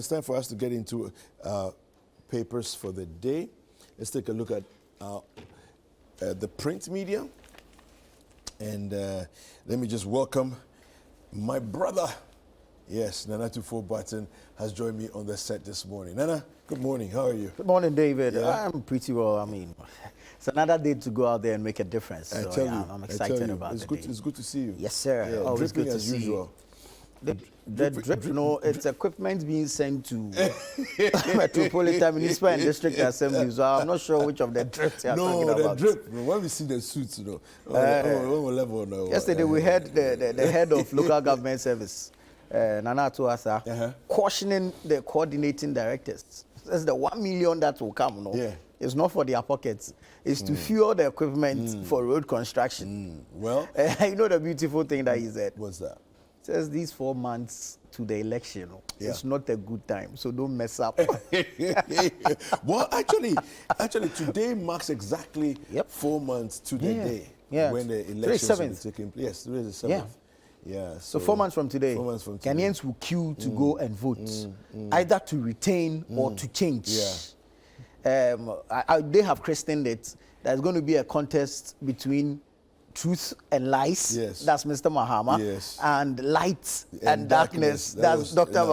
It's time for us to get into papers for the day. Let's take a look at the print media. And let me just welcome my brother. Yes, Nana 24 Button has joined me on the set this morning. Nana, good morning. How are you? Good morning, David. Yeah. I'm pretty well. I mean, it's another day to go out there and make a difference. So, I'm excited about it. It's good to see you. Yes, sir. Yeah, always good to as see usual. you. The drip, no, it's equipment being sent to Metropolitan Municipal and District Assembly. So I'm not sure which of the drips you're talking about. No, the drip. When we see the suits, when we level now. Yesterday we had the head of local government service, Nana Tuasa, cautioning the coordinating directors. Says the 1 million that will come, it's not for their pockets. It's to fuel the equipment for road construction. Well, you know the beautiful thing that he said? What's that? Says these 4 months to the election, it's not a good time, so don't mess up. Well, actually, today marks exactly 4 months to the day when the election will be taking place. Yes, today is the 7th. Yeah. So 4 months from today, Ghanaians will queue to go and vote, either to retain or to change. They have christened it. There's going to be a contest between truth and lies, that's Mr. Mahama, and light and darkness, that's Dr.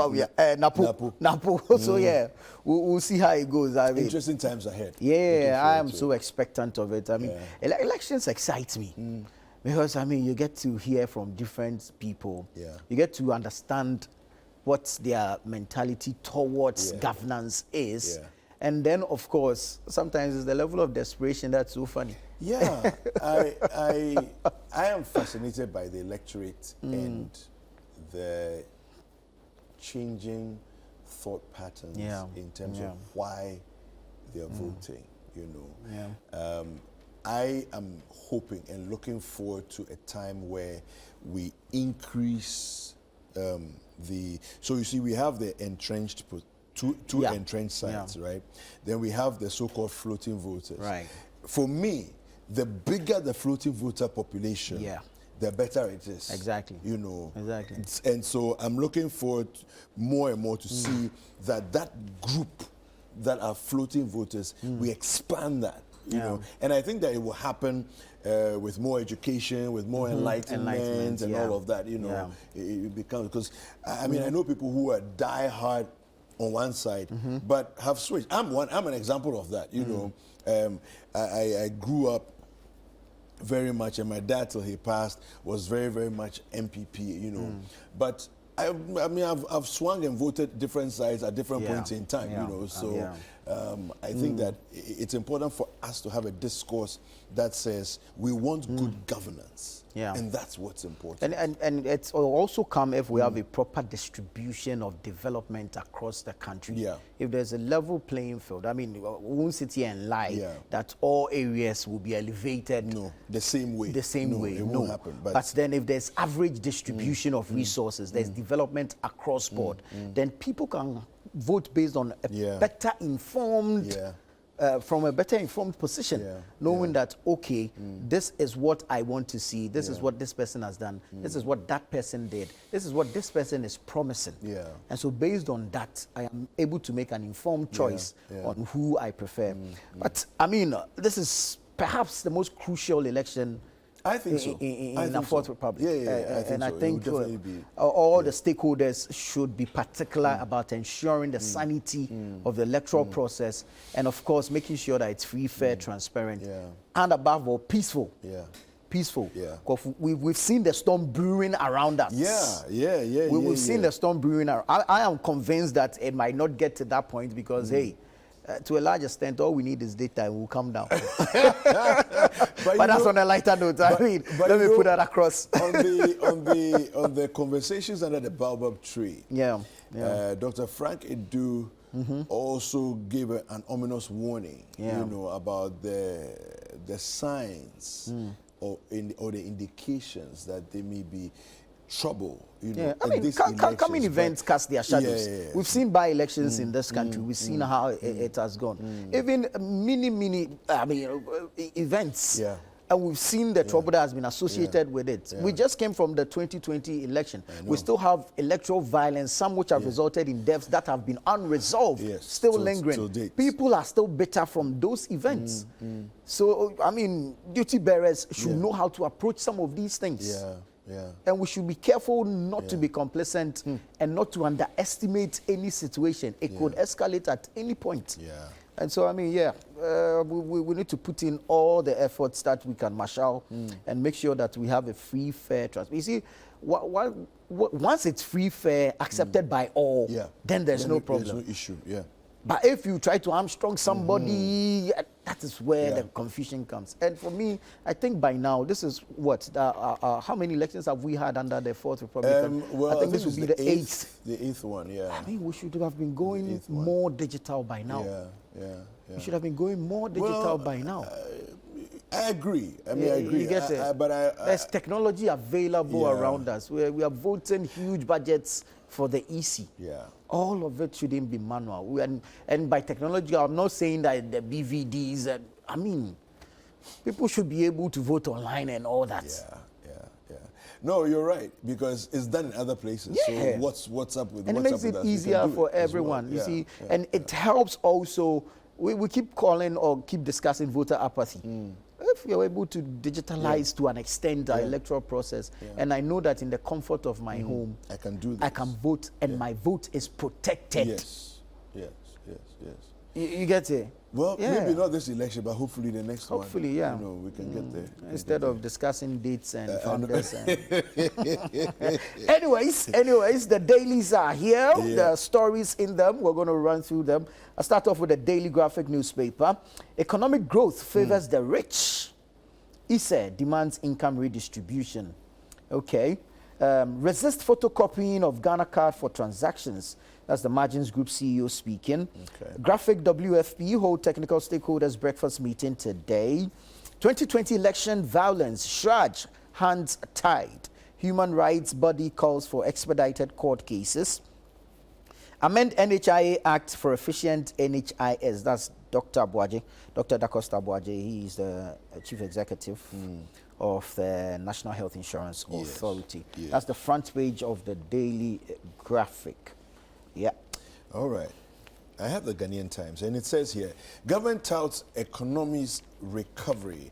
Napo. So we'll see how it goes. I mean, interesting times ahead. I am so expectant of it. I mean, elections excite me because, I mean, you get to hear from different people. You get to understand what their mentality towards governance is. And then, of course, sometimes it's the level of desperation that's so funny. Yeah, I am fascinated by the electorate and the changing thought patterns in terms of why they're voting, I am hoping and looking forward to a time where we increase so you see, we have the entrenched two entrenched sides, right? Then we have the so-called floating voters. Right. For me, the bigger the floating voter population, the better it is. Exactly. Exactly. And so I'm looking forward more and more to see that group that are floating voters, we expand that. You know, and I think that it will happen with more education, with more enlightenment and all of that. It becomes, because I mean, I know people who are die-hard on one side, but have switched. I'm an example of that. I grew up very much, and my dad, till he passed, was very, very much MPP. But I mean, I've swung and voted different sides at different points in time. So I think that it's important for us to have a discourse that says we want good governance. And that's what's important. And it's also come if we have a proper distribution of development across the country. If there's a level playing field, I mean, we won't sit here and lie that all areas will be elevated. No, the same way. The same way. It won't happen. But then if there's average distribution of resources, there's development across board, then people can vote based on a better informed from a better informed position, knowing that, okay, this is what I want to see, this is what this person has done, this is what that person did, this is what this person is promising. And so based on that, I am able to make an informed choice on who I prefer. But, I mean, this is perhaps the most crucial election I think so. In the Fourth Republic. I think all the stakeholders should be particular about ensuring the sanity of the electoral process, and of course making sure that it's free, fair, transparent, and above all, peaceful. Peaceful. Because we've seen the storm brewing around us. We've seen the storm brewing around. I am convinced that it might not get to that point because, hey, to a large extent, all we need is data and we'll come down. but that's on a lighter note. I mean, let me put that across. on the conversations under the baobab tree, Dr. Frank Edu also gave an ominous warning, about the signs or the indications that there may be trouble. I mean, coming events cast their shadows. We've seen by-elections in this country. We've seen how it has gone. Even mini events And we've seen the trouble that has been associated with it. We just came from the 2020 election. We still have electoral violence, some which have resulted in deaths that have been unresolved, still lingering. People are still bitter from those events. So, I mean, duty bearers should know how to approach some of these things. And we should be careful not to be complacent and not to underestimate any situation. It could escalate at any point. And so, I mean, we need to put in all the efforts that we can marshal and make sure that we have a free, fair transfer. You see, once it's free, fair, accepted by all, then there's no problem. There's no issue, But if you try to armstrong somebody, that is where the confusion comes. And for me, I think by now, this is what? How many elections have we had under the Fourth Republic? Well, I think this would be the eighth. The eighth one, I mean, we should have been going more digital by now. We should have been going more digital by now. I agree. I mean, I agree. You get it? There's technology available around us. We are voting huge budgets for the EC. All of it shouldn't be manual. And by technology, I'm not saying that the BVDs, I mean, people should be able to vote online and all that. No, you're right, because it's done in other places. So what's up with? And it makes it easier for everyone. You see, and it helps also. We keep calling or keep discussing voter apathy. If you're able to digitalize to an extent the electoral process, and I know that in the comfort of my home, I can do this. I can vote, and my vote is protected. Yes. You get it? Well, maybe not this election, but hopefully the next one. Hopefully, you know, we can get there. Instead of discussing dates and founders. Anyways, the dailies are here. The stories in them, we're going to run through them. I'll start off with the Daily Graphic newspaper. Economic growth favors the rich. ISE demands income redistribution. Okay. Resist photocopying of Ghana card for transactions. That's the Margins Group CEO speaking. Graphic WFP hold technical stakeholders breakfast meeting today. 2020 election violence, Shraj hands tied. Human rights body calls for expedited court cases. Amend NHIA Act for efficient NHIS. That's Dr. Abuaje, Dr. Dacosta Abuaje. He is the chief executive of the National Health Insurance Authority. That's the front page of the Daily Graphic. All right. I have the Ghanaian Times, and it says here, government touts economy's recovery.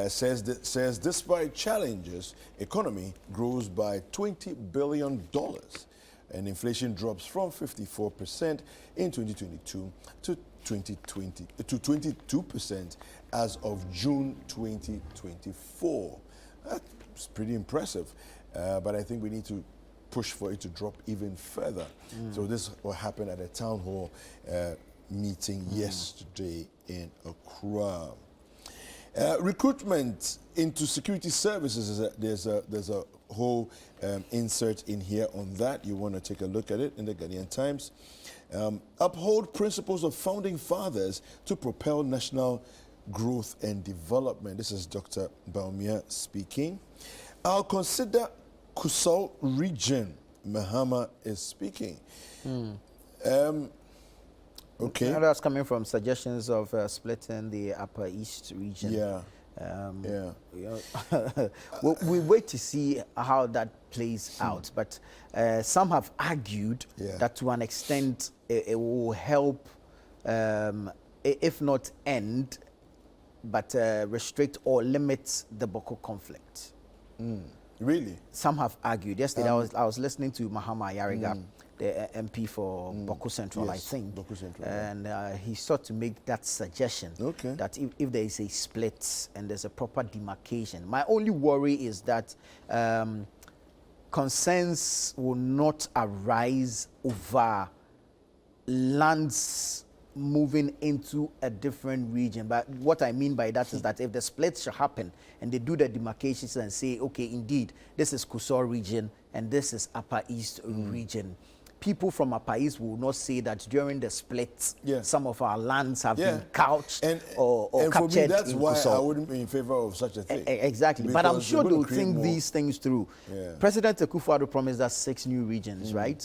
Says despite challenges, economy grows by $20 billion, and inflation drops from 54% in 2022 to 22% as of June 2024. That's pretty impressive, but I think we need to push for it to drop even further. So this will happen at a town hall meeting yesterday in Accra. Recruitment into security services, there's a whole insert in here on that. You want to take a look at it in the Ghanaian Times. Uphold principles of founding fathers to propel national growth and development. This is Dr. Baumia speaking. I'll consider Kusal region, Mahama is speaking. Okay. Now that's coming from suggestions of splitting the Upper East region. We wait to see how that plays out, but some have argued that to an extent it will help, if not end, but restrict or limit the Boko conflict. Really? Some have argued. Yesterday, I was listening to Mahama Yariga, the MP for Boko Central, I think. Boko Central, and he sought to make that suggestion that if there is a split and there's a proper demarcation. My only worry is that concerns will not arise over lands moving into a different region. But what I mean by that is that if the split should happen and they do the demarcations and say, okay, indeed, this is Kusor region and this is Upper East region, people from Upper East will not say that during the split, some of our lands have been couched or captured. For me, that's why I wouldn't be in favor of such a thing. Exactly. But I'm sure they'll think these things through. President Akufo-Addo promised us 6 new regions, right?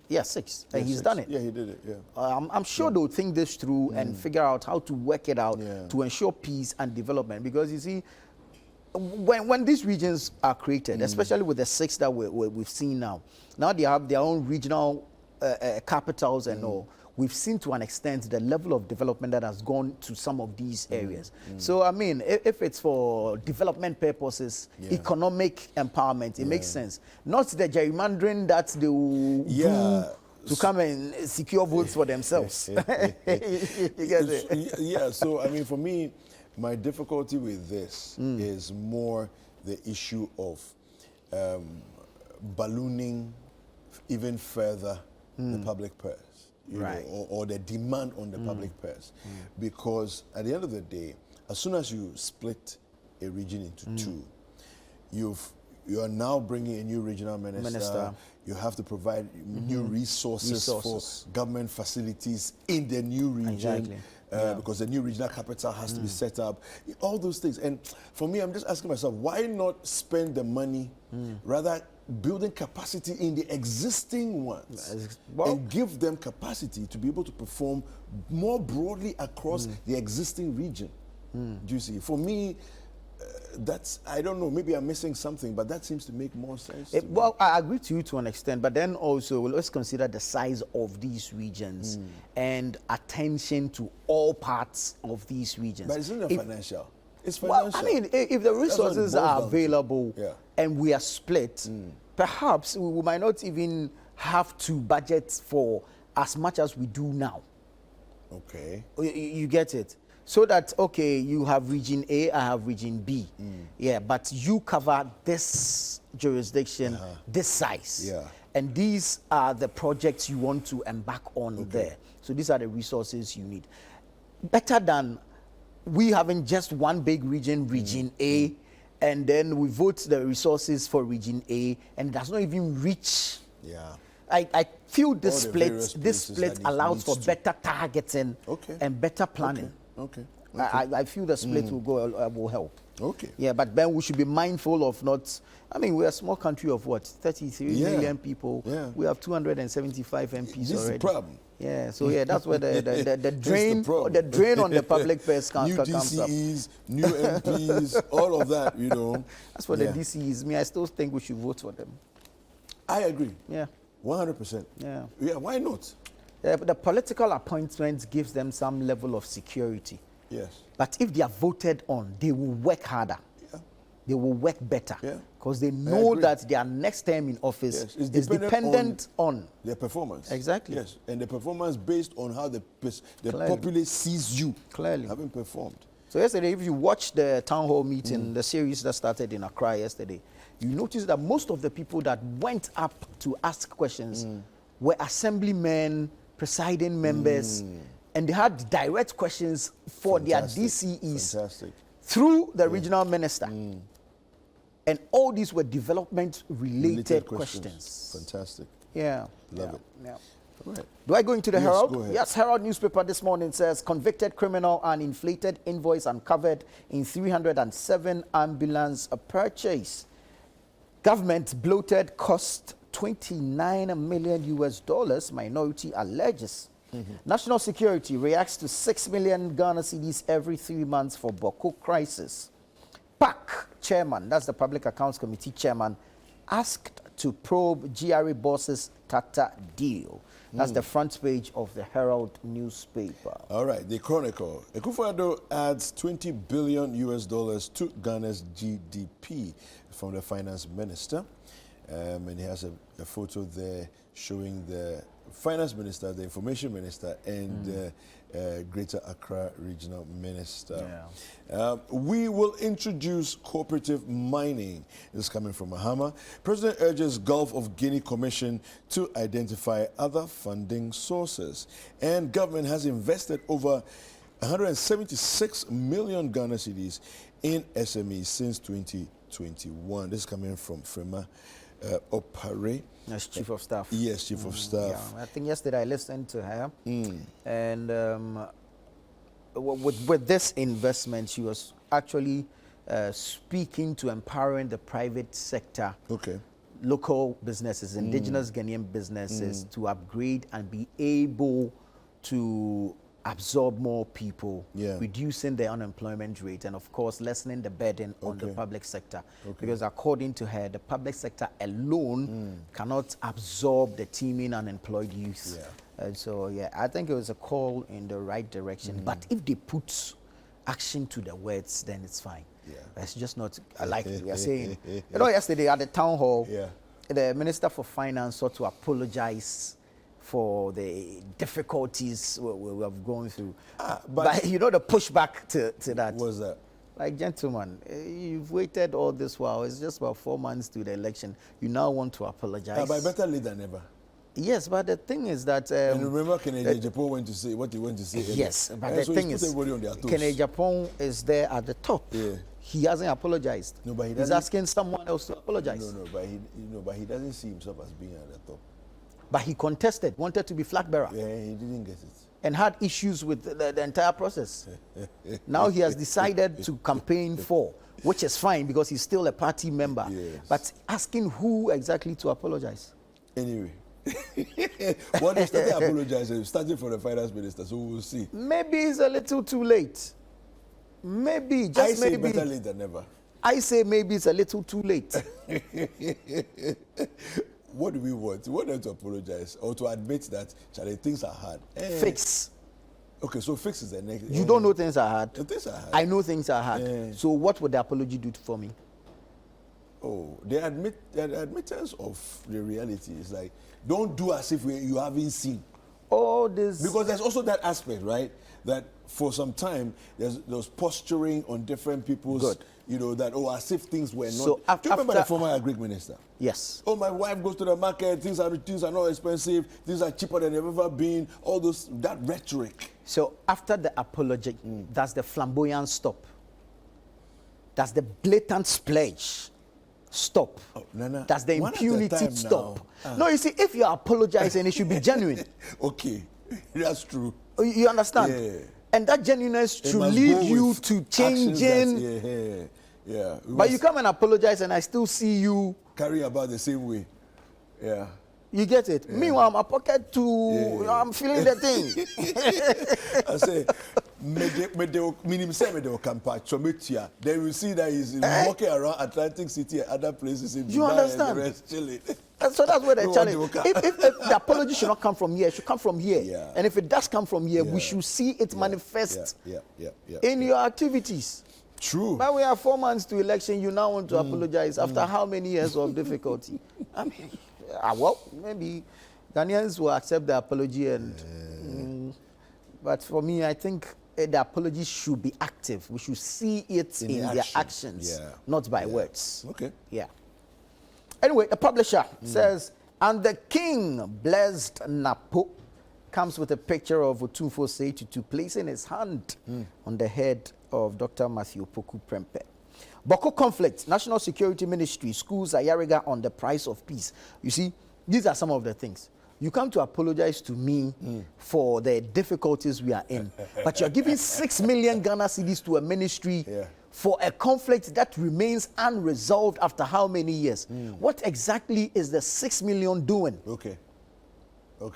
6. And he's done it. Yeah, he did it, I'm sure they'll think this through and figure out how to work it out to ensure peace and development. Because you see, when these regions are created, especially with the 6 that we've seen now they have their own regional capitals and all. We've seen to an extent the level of development that has gone to some of these areas. So, I mean, if it's for development purposes, economic empowerment, it makes sense. Not the gerrymandering that they will do to come and secure votes for themselves. You get it? Yeah, so, I mean, for me, my difficulty with this is more the issue of ballooning even further the public purse. You know, or the demand on the public purse. Because at the end of the day, as soon as you split a region into two, you are now bringing a new regional minister. You have to provide new resources for government facilities in the new region. Because the new regional capital has to be set up. All those things. And for me, I'm just asking myself, why not spend the money rather building capacity in the existing ones and give them capacity to be able to perform more broadly across the existing region. Do you see? For me, that's, I don't know, maybe I'm missing something, but that seems to make more sense. Well, I agree to you to an extent, but then also let's consider the size of these regions and attention to all parts of these regions. But isn't it financial? It's financial. Well, I mean, if the resources are available and we are split, perhaps we might not even have to budget for as much as we do now. Okay. You get it? So that, okay, you have region A, I have region B. Yeah, but you cover this jurisdiction, this size. And these are the projects you want to embark on there. So these are the resources you need. Better than we having just one big region, region A, and then we vote the resources for region A, and it does not even reach. I feel this split allows for better targeting and better planning. I feel the split will help. Yeah, but then we should be mindful of not. I mean, we're a small country of what, 33 million people. We have 275 MPs this already. Is the problem. Yeah, so that's where the drain on the public purse comes up. New DCEs, new MPs, all of that, you know. That's for the DCEs. Me, I still think we should vote for them. I agree. 100%. Yeah, why not? The political appointment gives them some level of security. But if they are voted on, they will work harder. They will work better. Because they know that their next term in office is dependent on their performance. Exactly. And the performance based on how the populace sees you having performed. So yesterday, if you watch the town hall meeting, the series that started in Accra yesterday, you notice that most of the people that went up to ask questions were assemblymen, presiding members, and they had direct questions for their DCEs through the regional minister. And all these were development-related questions. Fantastic. Love it. All right. Do I go into the Herald? Go ahead. Yes, Herald newspaper this morning says, convicted criminal and inflated invoice uncovered in 307 ambulance purchase. Government bloated cost $29 million, minority alleges. National security reacts to 6 million Ghana cedis every 3 months for Boko crisis. PAC chairman, that's the Public Accounts Committee chairman, asked to probe GRA bosses Tata deal. That's the front page of the Herald newspaper. All right, the Chronicle. Akufo-Addo adds $20 billion to Ghana's GDP from the finance minister. And he has a photo there showing the finance minister, the information minister, and the Greater Accra regional minister. We will introduce cooperative mining. This is coming from Mahama. President urges Gulf of Guinea Commission to identify other funding sources. And government has invested over 176 million Ghana cedis in SMEs since 2021. This is coming from Frema Opare. As Chief of Staff. Yes, Chief of Staff. I think yesterday I listened to her, and with this investment, she was actually speaking to empowering the private sector, local businesses, indigenous Ghanaian businesses, to upgrade and be able to absorb more people, Yeah. reducing the unemployment rate, and of course, lessening the burden on the public sector. Because according to her, the public sector alone cannot absorb the teeming unemployed youth. Yeah. And so, yeah, I think it was a call in the right direction. But if they put action to the words, then it's fine. Yeah. It's just not like we are saying. You know, yesterday at the town hall, the Minister for Finance sought to apologize for the difficulties we have gone through. But you know the pushback to that. What's that? Like, gentlemen, you've waited all this while. It's just about 4 months to the election. You now want to apologize. But better late than never. Yes, but the thing is that... and remember Kennedy Japan went to say what he went to say. Yes, earlier. but the so thing is, Kennedy Japan is there at the top. Yeah. He hasn't apologized. No, but he's asking someone else to apologize. No, but he doesn't see himself as being at the top. But he contested, wanted to be flag bearer. Yeah, he didn't get it. And had issues with the entire process. Now he has decided to campaign for, which is fine because he's still a party member. Yes. But asking who exactly to apologize? Anyway, what is started apologizing? Starting for the finance minister, so we'll see. Maybe it's a little too late. Maybe, just I say maybe. better late than never. I say maybe it's a little too late. What do we want? We want them to apologize or to admit that, Charlie, things are hard. Fix. Okay, so fix is the next. You don't know things are hard. Things are hard. I know things are hard. So what would the apology do for me? Oh, the admittance of the reality is like, don't do as if you haven't seen. All this. Because there's also that aspect, right? That for some time, there's posturing on different people's, you know, that, as if things were not. So do you remember the former Agri minister? Yes. Oh, my wife goes to the market, things are not expensive, things are cheaper than they've ever been, all that rhetoric. So after the apology, does the flamboyance stop? Does the blatant splurge stop? Oh, Nana, does the impunity stop? No, you see, if you are apologizing, it should be genuine. Okay, that's true. You understand? Yeah. And that genuineness should lead you to changing. Yeah. But you come and apologize and I still see you carry about the same way. Yeah. You get it? Yeah. Meanwhile, my pocket too, I'm feeling the thing. I say, then we see that he's walking around Atlantic City and other places in you understand? And the rest chilling. So that's where the challenge. If the apology should not come from here, it should come from here. Yeah. And if it does come from here, we should see it manifest in your activities. True. But we are 4 months to election. You now want to apologize after how many years of difficulty? I mean, well, maybe Ghanaians will accept the apology, but for me, I think the apology should be active. We should see it in their actions, not by words. Okay. Yeah. Anyway, the publisher says, and the king blessed Napo, comes with a picture of Otumfuo Seitu placing his hand on the head of Dr. Matthew Poku Prempeh. Boko conflict, National Security Ministry, schools Ayariga on the price of peace. You see, these are some of the things. You come to apologize to me for the difficulties we are in, but you're giving 6 million Ghana cedis to a ministry for a conflict that remains unresolved after how many years? What exactly is the 6 million doing? Okay.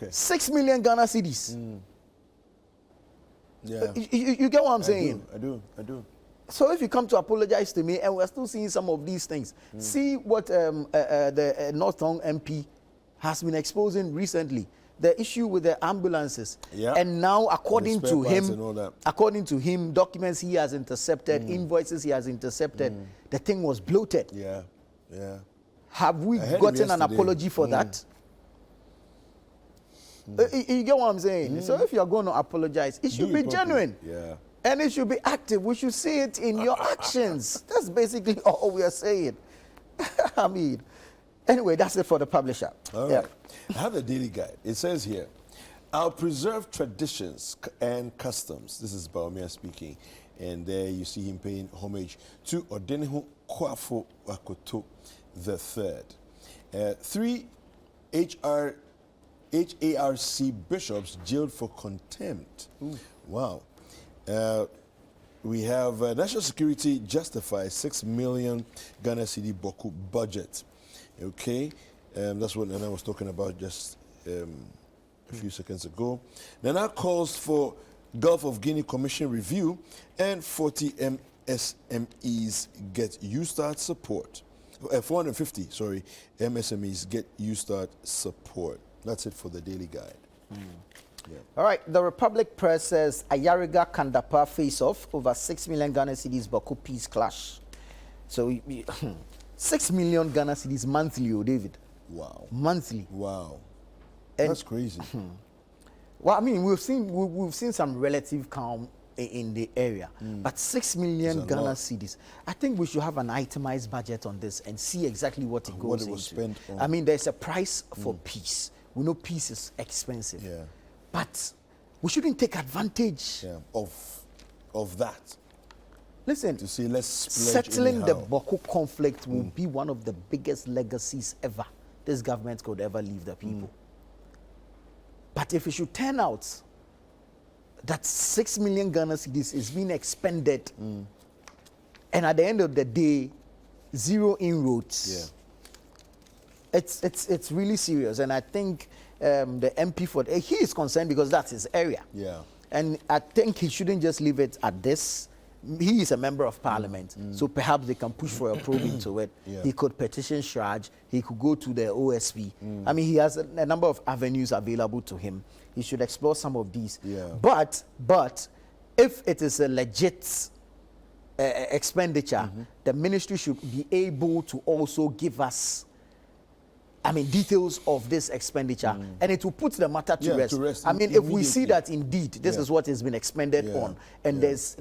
6 million Ghana cedis. Yeah. You get what I'm saying? I do. So if you come to apologize to me, and we're still seeing some of these things, see what the Northong MP has been exposing recently, the issue with the ambulances. And now, according to him, documents he has intercepted, invoices he has intercepted, the thing was bloated. Yeah. Have we gotten an apology for that? You get what I'm saying? So if you're going to apologize, it should be genuine. Yeah. And it should be active. We should see it in your actions. That's basically all we are saying. I mean, anyway, that's it for the publisher. All right. I have the daily guide. It says here, I'll preserve traditions and customs. This is Baumia speaking. And there you see him paying homage to Odenehu Kwafo Akoto III. 3 HARC bishops jailed for contempt. Wow. We have national security justifies 6 million Ghana cedi Boku budget. Okay, that's what Nana was talking about just a few seconds ago. Nana calls for Gulf of Guinea Commission review, and 40 MSMEs get YouStart support. 450, sorry, MSMEs get YouStart support. That's it for the Daily Guide. Yeah. All right, the Republic Press says Ayariga Kandapa face-off over 6 million Ghana cedis Baku peace clash. So 6 million Ghana cedis monthly, oh David. Wow. Monthly. Wow. And that's crazy. Well, I mean, we've seen some relative calm in the area, but 6 million Ghana cedis. I think we should have an itemized budget on this and see exactly what it goes into. Spent on. I mean, there's a price for peace. We know peace is expensive. Yeah. But we shouldn't take advantage of that. Listen, to say let's settling the Boko conflict will be one of the biggest legacies ever this government could ever leave the people. But if it should turn out that 6 million Ghana cedis is being expended, and at the end of the day, zero inroads, it's really serious. And I think the MP he is concerned because that's his area. Yeah. And I think he shouldn't just leave it at this. He is a member of parliament, so perhaps they can push for a probe into it. Yeah. He could petition Shraj. He could go to the OSP. I mean, he has a number of avenues available to him. He should explore some of these. Yeah. But if it is a legit expenditure, the ministry should be able to also give us, I mean, details of this expenditure, and it will put the matter to rest. I mean, if we see that indeed this is what has been expended on, and there's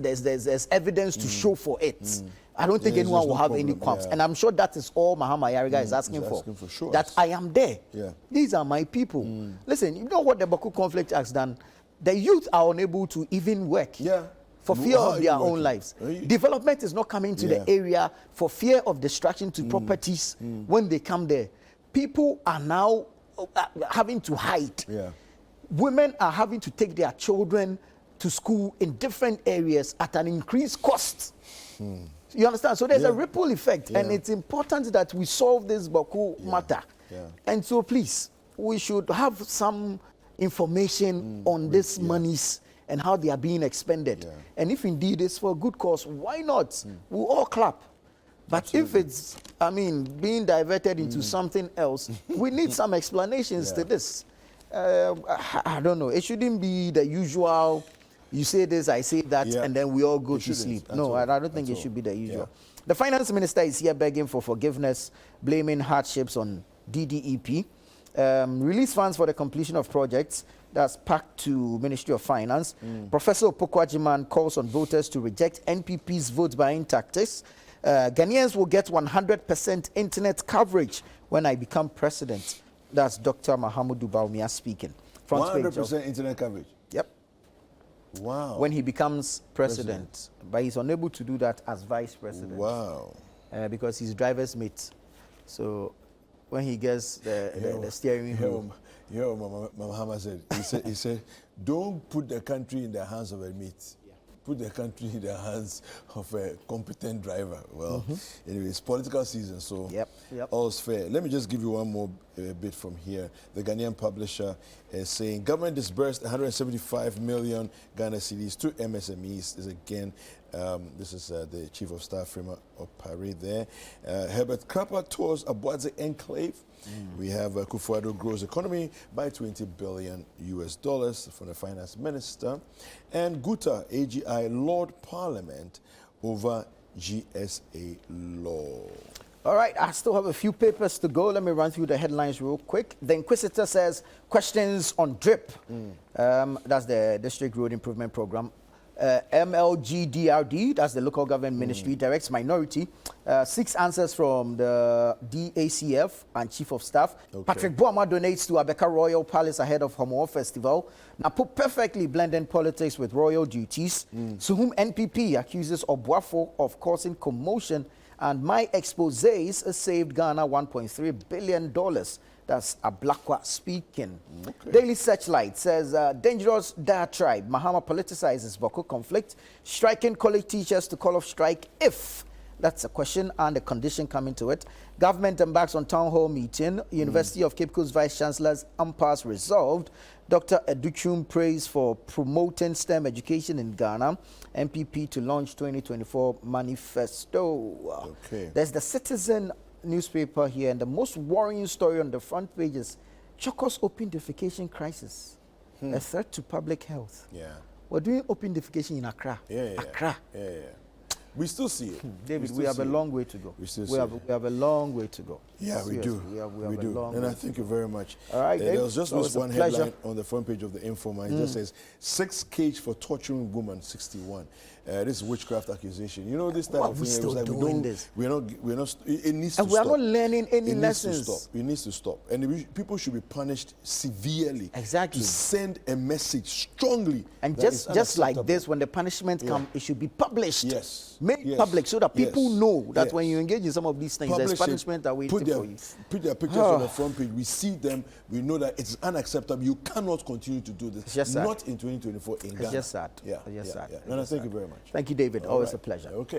evidence to show for it, I don't think anyone will have any qualms. And I'm sure that is all Mahama Ayariga is asking for. Sure. That I am there. These are my people. Listen, you know what the Baku conflict has done? The youth are unable to even work. For fear of their own lives. Development is not coming to the area for fear of destruction to properties when they come there. People are now having to hide. Women are having to take their children to school in different areas at an increased cost. You understand? So there's a ripple effect, and it's important that we solve this Baku matter. And so please, we should have some information on these monies and how they are being expended. And if indeed it's for a good cause, why not? We'll all clap. But Absolutely. If it's, I mean, being diverted into something else, we need some explanations to this. I don't know. It shouldn't be the usual, you say this, I say that, and then we all go to sleep. No, I don't think it should be the usual. The finance minister is here begging for forgiveness, blaming hardships on DDEP. Release funds for the completion of projects. That's packed to Ministry of Finance. Professor Opokwajiman calls on voters to reject NPP's vote buying tactics. Ghanaians will get 100% internet coverage when I become president. That's Dr. Mahamudu Bawumia speaking. 100% internet coverage? Yep. Wow. When he becomes president. But he's unable to do that as vice president. Wow. Because he's driver's mate. So when he gets the steering wheel. Mahama said, he said, don't put the country in the hands of a mate. Put the country in the hands of a competent driver. Well, anyway, it's political season, so all's fair. Let me just give you one more bit from here. The Ghanaian publisher is saying government disbursed 175 million Ghana cedis to MSMEs. This is the chief of staff from Parade there. Herbert Krapper tours Abuadze enclave. We have Kufuor grows economy by $20 billion from the finance minister. And Guta, AGI, Lord Parliament over GSA law. All right, I still have a few papers to go. Let me run through the headlines real quick. The Inquisitor says questions on DRIP. That's the District Road Improvement Program. MLGDRD, that's the local government ministry, directs minority. 6 answers from the DACF and Chief of Staff. Patrick Boama donates to Abeka Royal Palace ahead of Homo Festival. Now put perfectly blending politics with royal duties. So whom NPP accuses Obuafo of causing commotion, and my exposés saved Ghana $1.3 billion. That's Ablakwa speaking. Daily Searchlight says, dangerous diatribe. Mahama politicizes Boko conflict, striking college teachers to call off strike if That's a question and a condition coming to it. Government embarks on town hall meeting. University of Cape Coast Vice Chancellor's impasse resolved. Dr. Educhum prays for promoting STEM education in Ghana. MPP to launch 2024 manifesto. Okay. There's the Citizen newspaper here, and the most worrying story on the front page is Choko's open defecation crisis, a threat to public health. Yeah. We're doing open defecation in Accra. Accra. Yeah. We still see it. David, we have a long way to go. We still we have a long way to go. Yeah, we do. We have we a do. long And way I thank you very much. All right, there was just one pleasure. headline on the front page of the Informa. It just says, 6 caged for torturing woman, 61. This is witchcraft accusation. You know, this type of thing. Still like doing this? We're not, it needs to And stop. we are not learning any lessons. Needs to stop. It needs to stop. And people should be punished severely. Exactly. To send a message strongly. And that just like this, when the punishment comes, it should be published. Yes. Made public so that people know that when you engage in some of these things, Publish there's punishment that waiting for you. Put their pictures on the front page. We see them. We know that it's unacceptable. You cannot continue to do this. It's just sad. Not in 2024 in Ghana. It's just sad. Yeah. It's just sad. No, thank you very much. Thank you, David. Always a pleasure. Okay.